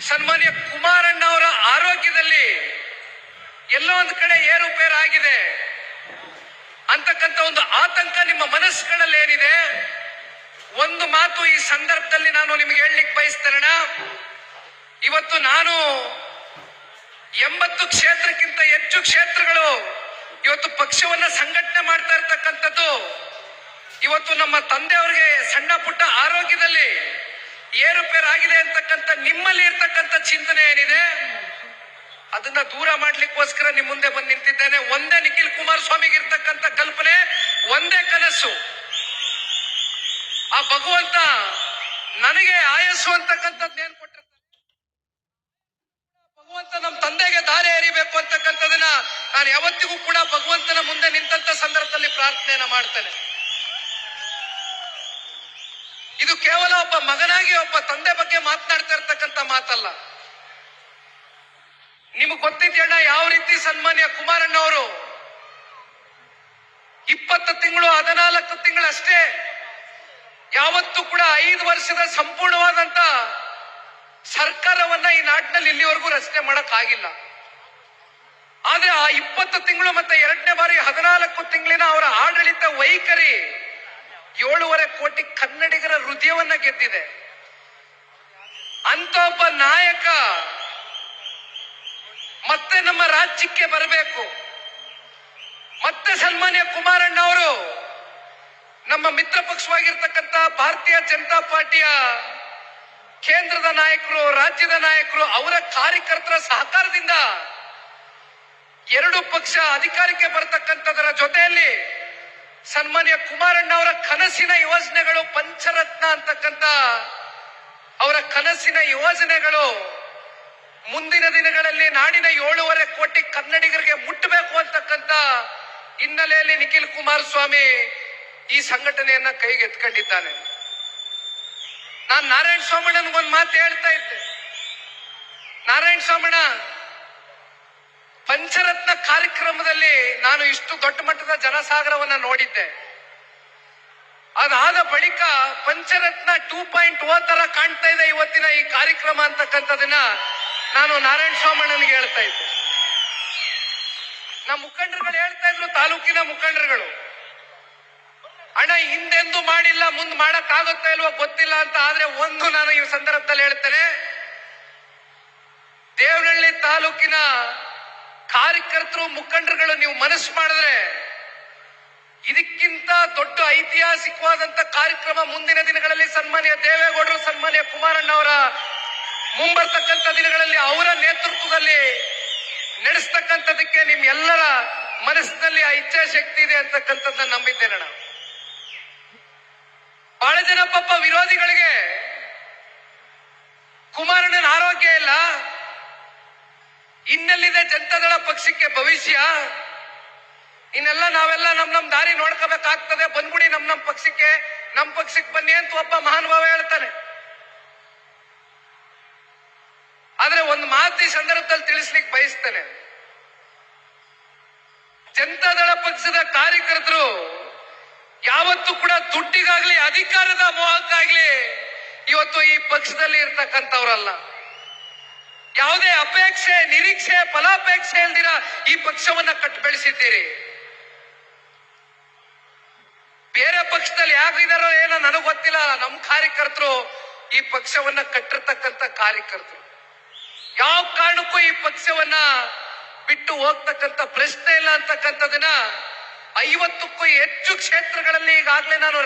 ಸನ್ಮಾನ್ಯ ಕುಮಾರಣ್ಣ ಅವರ ಆರೋಗ್ಯದಲ್ಲಿ ಎಲ್ಲೋ ಒಂದು ಕಡೆ ಏರುಪೇರಾಗಿದೆ ಅಂತಕ್ಕಂಥ ಒಂದು ಆತಂಕ ನಿಮ್ಮ ಮನಸ್ಸುಗಳಲ್ಲಿ ಏನಿದೆ. ಒಂದು ಮಾತು ಈ ಸಂದರ್ಭದಲ್ಲಿ ನಾನು ನಿಮಗೆ ಹೇಳಲಿಕ್ಕೆ ಬಯಸ್ತೇನೆ. ಇವತ್ತು ನಾನು 80 ಕ್ಷೇತ್ರಕ್ಕಿಂತ ಹೆಚ್ಚು ಕ್ಷೇತ್ರಗಳು ಇವತ್ತು ಪಕ್ಷವನ್ನ ಸಂಘಟನೆ ಮಾಡ್ತಾ ಇರ್ತಕ್ಕಂಥದ್ದು. ಇವತ್ತು ನಮ್ಮ ತಂದೆಯವರಿಗೆ ಸಣ್ಣ ಪುಟ್ಟ ಆರೋಗ್ಯದಲ್ಲಿ ಏರುಪೇರಾಗಿದೆ ಅಂತಕ್ಕಂಥ ನಿಮ್ಮಲ್ಲಿ ಇರ್ತಕ್ಕಂಥ ಚಿಂತನೆ ಏನಿದೆ ಅದನ್ನ ದೂರ ಮಾಡ್ಲಿಕ್ಕೋಸ್ಕರ ನಿಮ್ ಮುಂದೆ ಬಂದು ನಿಂತಿದ್ದೇನೆ. ಒಂದೇ ನಿಖಿಲ್ ಕುಮಾರಸ್ವಾಮಿಗೆ ಇರ್ತಕ್ಕಂಥ ಕಲ್ಪನೆ, ಒಂದೇ ಕನಸು. ಆ ಭಗವಂತ ನನಗೆ ಆಯಸ್ಸು ಅಂತಕ್ಕಂಥದ್ದು ಏನ್ ಕೊಟ್ಟಿರ್ತಾನೆ, ಭಗವಂತ ನಮ್ಮ ತಂದೆಗೆ ದಾರಿ ಎರಿಬೇಕು ಅಂತಕ್ಕಂಥದನ್ನ ನಾನು ಯಾವತ್ತಿಗೂ ಕೂಡ ಭಗವಂತನ ಮುಂದೆ ನಿಂತ ಸಂದರ್ಭದಲ್ಲಿ ಪ್ರಾರ್ಥನೆಯನ್ನ ಮಾಡ್ತೇನೆ. ಇದು ಕೇವಲ ಒಬ್ಬ ಮಗನಾಗಿ ಒಬ್ಬ ತಂದೆ ಬಗ್ಗೆ ಮಾತನಾಡ್ತಾ ಇರ್ತಕ್ಕಂಥ ಮಾತಲ್ಲ. ನಿಮಗೆ ಗೊತ್ತಿದ್ಯಣ್ಣ ಯಾವ ರೀತಿ ಸನ್ಮಾನ್ಯ ಕುಮಾರಣ್ಣ ಅವರು 20 ತಿಂಗಳು 14 ತಿಂಗಳಷ್ಟೇ ಯಾವತ್ತೂ ಕೂಡ 5 ವರ್ಷದ ಸಂಪೂರ್ಣವಾದಂತ ಸರ್ಕಾರವನ್ನ ಈ ನಾಡಿನಲ್ಲಿ ಇಲ್ಲಿವರೆಗೂ ರಚನೆ ಮಾಡಕ್ ಆಗಿಲ್ಲ. ಆದ್ರೆ ಆ 20 ತಿಂಗಳು ಮತ್ತೆ 2ನೇ ಬಾರಿ 14 ತಿಂಗಳಿನ ಅವರ ಆಡಳಿತ ವೈಖರಿ 7.5 ಕೋಟಿ ಕನ್ನಡಿಗರ ಹೃದಯವನ್ನ ಗೆದ್ದಿದೆ. ಅಂತ ಒಬ್ಬ ನಾಯಕ ಮತ್ತೆ ನಮ್ಮ ರಾಜ್ಯಕ್ಕೆ ಬರಬೇಕು. ಮತ್ತೆ ಸನ್ಮಾನ್ಯ ಕುಮಾರಣ್ಣ ಅವರು ನಮ್ಮ ಮಿತ್ರ ಪಕ್ಷವಾಗಿರ್ತಕ್ಕಂಥ ಭಾರತೀಯ ಜನತಾ ಪಾರ್ಟಿಯ ಕೇಂದ್ರದ ನಾಯಕರು, ರಾಜ್ಯದ ನಾಯಕರು, ಅವರ ಕಾರ್ಯಕರ್ತರ ಸಹಕಾರದಿಂದ 2 ಪಕ್ಷ ಅಧಿಕಾರಕ್ಕೆ ಬರತಕ್ಕಂಥದರ ಜೊತೆಯಲ್ಲಿ ಸನ್ಮಾನ್ಯ ಕುಮಾರಣ್ಣ ಅವರ ಕನಸಿನ ಯೋಜನೆಗಳು, ಪಂಚರತ್ನ ಅಂತಕ್ಕಂಥ ಅವರ ಕನಸಿನ ಯೋಜನೆಗಳು ಮುಂದಿನ ದಿನಗಳಲ್ಲಿ ನಾಡಿನ 7.5 ಕೋಟಿ ಕನ್ನಡಿಗರಿಗೆ ಮುಟ್ಟಬೇಕು ಅಂತಕ್ಕಂಥ ಹಿನ್ನೆಲೆಯಲ್ಲಿ ನಿಖಿಲ್ ಕುಮಾರಸ್ವಾಮಿ ಈ ಸಂಘಟನೆಯನ್ನ ಕೈಗೆತ್ಕೊಂಡಿದ್ದಾನೆ. ನಾನು ನಾರಾಯಣ ಸ್ವಾಮಣ್ಣನಿಗೊಂದು ಮಾತು ಹೇಳ್ತಾ ಇದ್ದೆ. ನಾರಾಯಣ ಸ್ವಾಮಣ್ಣ, ಪಂಚರತ್ನ ಕಾರ್ಯಕ್ರಮದಲ್ಲಿ ನಾನು ಇಷ್ಟು ದೊಡ್ಡ ಮಟ್ಟದ ಜನಸಾಗರವನ್ನ ನೋಡಿದ್ದೆ. ಅದಾದ ಬಳಿಕ ಪಂಚರತ್ನ 2.0 ತರ ಕಾಣ್ತಾ ಇದೆ ಇವತ್ತಿನ ಈ ಕಾರ್ಯಕ್ರಮ ಅಂತಕ್ಕಂಥದನ್ನ ನಾನು ನಾರಾಯಣ ಸ್ವಾಮಣ್ಣನಿಗೆ ಹೇಳ್ತಾ ಇದ್ದೆ. ನಮ್ಮ ಮುಖಂಡರುಗಳು ಹೇಳ್ತಾ ಇದ್ರು, ತಾಲೂಕಿನ ಮುಖಂಡರುಗಳು, ಅಣ್ಣ ಹಿಂದೆಂದು ಮಾಡಿಲ್ಲ, ಮುಂದೆ ಮಾಡಕ್ ಆಗುತ್ತಾ ಇಲ್ವೋ ಗೊತ್ತಿಲ್ಲ ಅಂತ. ಆದ್ರೆ ಒಂದು ನಾನು ಈ ಸಂದರ್ಭದಲ್ಲಿ ಹೇಳ್ತೇನೆ, ದೇವನಹಳ್ಳಿ ತಾಲೂಕಿನ ಕಾರ್ಯಕರ್ತರು, ಮುಖಂಡರುಗಳು ನೀವು ಮನಸ್ಸು ಮಾಡಿದ್ರೆ ಇದಕ್ಕಿಂತ ದೊಡ್ಡ ಐತಿಹಾಸಿಕವಾದಂತ ಕಾರ್ಯಕ್ರಮ ಮುಂದಿನ ದಿನಗಳಲ್ಲಿ ಸನ್ಮಾನ್ಯ ದೇವೇಗೌಡರು, ಸನ್ಮಾನ್ಯ ಕುಮಾರಣ್ಣ ಅವರ ಮುಂಬರ್ತಕ್ಕಂಥ ದಿನಗಳಲ್ಲಿ ಅವರ ನೇತೃತ್ವದಲ್ಲಿ ನಡೆಸ್ತಕ್ಕಂಥದಕ್ಕೆ ನಿಮ್ ಎಲ್ಲರ ಮನಸ್ಸಿನಲ್ಲಿ ಆ ಇಚ್ಛಾಶಕ್ತಿ ಇದೆ ಅಂತಕ್ಕಂಥದ್ದನ್ನ ನಂಬಿದ್ದೇನೆ. ನಾನು ಬಹಳ ಜನ ಪಾಪ ವಿರೋಧಿಗಳಿಗೆ ಕುಮಾರಣ್ಣನ ಆರೋಗ್ಯ ಇಲ್ಲ, ಇನ್ನೆಲ್ಲಿದೆ ಜನತಾದಳ ಪಕ್ಷಕ್ಕೆ ಭವಿಷ್ಯ, ಇನ್ನೆಲ್ಲ ನಾವೆಲ್ಲ ನಮ್ ದಾರಿ ನೋಡ್ಕೋಬೇಕಾಗ್ತದೆ, ಬಂದ್ಬಿಡಿ ನಮ್ ಪಕ್ಷಕ್ಕೆ ಬನ್ನಿ ಅಂತ ಒಬ್ಬ ಮಹಾನುಭಾವ ಹೇಳ್ತಾನೆ. ಆದ್ರೆ ಒಂದು ಮಾತು ಈ ಸಂದರ್ಭದಲ್ಲಿ ತಿಳಿಸ್ಲಿಕ್ಕೆ ಬಯಸ್ತೇನೆ. ಜನತಾದಳ ಪಕ್ಷದ ಕಾರ್ಯಕರ್ತರು ಯಾವತ್ತೂ ಕೂಡ ದುಡ್ಡಿಗಾಗ್ಲಿ ಅಧಿಕಾರದ ಮೋಹಕ್ಕಾಗ್ಲಿ ಇವತ್ತು ಈ ಪಕ್ಷದಲ್ಲಿ ಇರ್ತಕ್ಕಂಥವ್ರಲ್ಲ. ಯಾವುದೇ ಅಪೇಕ್ಷೆ, ನಿರೀಕ್ಷೆ, ಫಲಾಪೇಕ್ಷೆ ಇಲ್ದಿರ ಈ ಪಕ್ಷವನ್ನ ಕಟ್ಟಿ ಬೆಳೆಸಿದ್ದೀರಿ. ಬೇರೆ ಪಕ್ಷದಲ್ಲಿ ಯಾಕಿದಾರೋ ಏನೋ ನನಗೆ ಗೊತ್ತಿಲ್ಲ, ನಮ್ಮ ಕಾರ್ಯಕರ್ತರು ಈ ಪಕ್ಷವನ್ನ ಕಟ್ಟಿರ್ತಕ್ಕಂಥ ಕಾರ್ಯಕರ್ತರು ಯಾವ ಕಾರಣಕ್ಕೂ ಈ ಪಕ್ಷವನ್ನ ಬಿಟ್ಟು ಹೋಗ್ತಕ್ಕಂಥ ಪ್ರಶ್ನೆ ಇಲ್ಲ ಅಂತಕ್ಕಂಥದನ್ನ 50ಕ್ಕೂ ಹೆಚ್ಚು ಕ್ಷೇತ್ರಗಳಲ್ಲಿ ಈಗಾಗಲೇ ನಾನು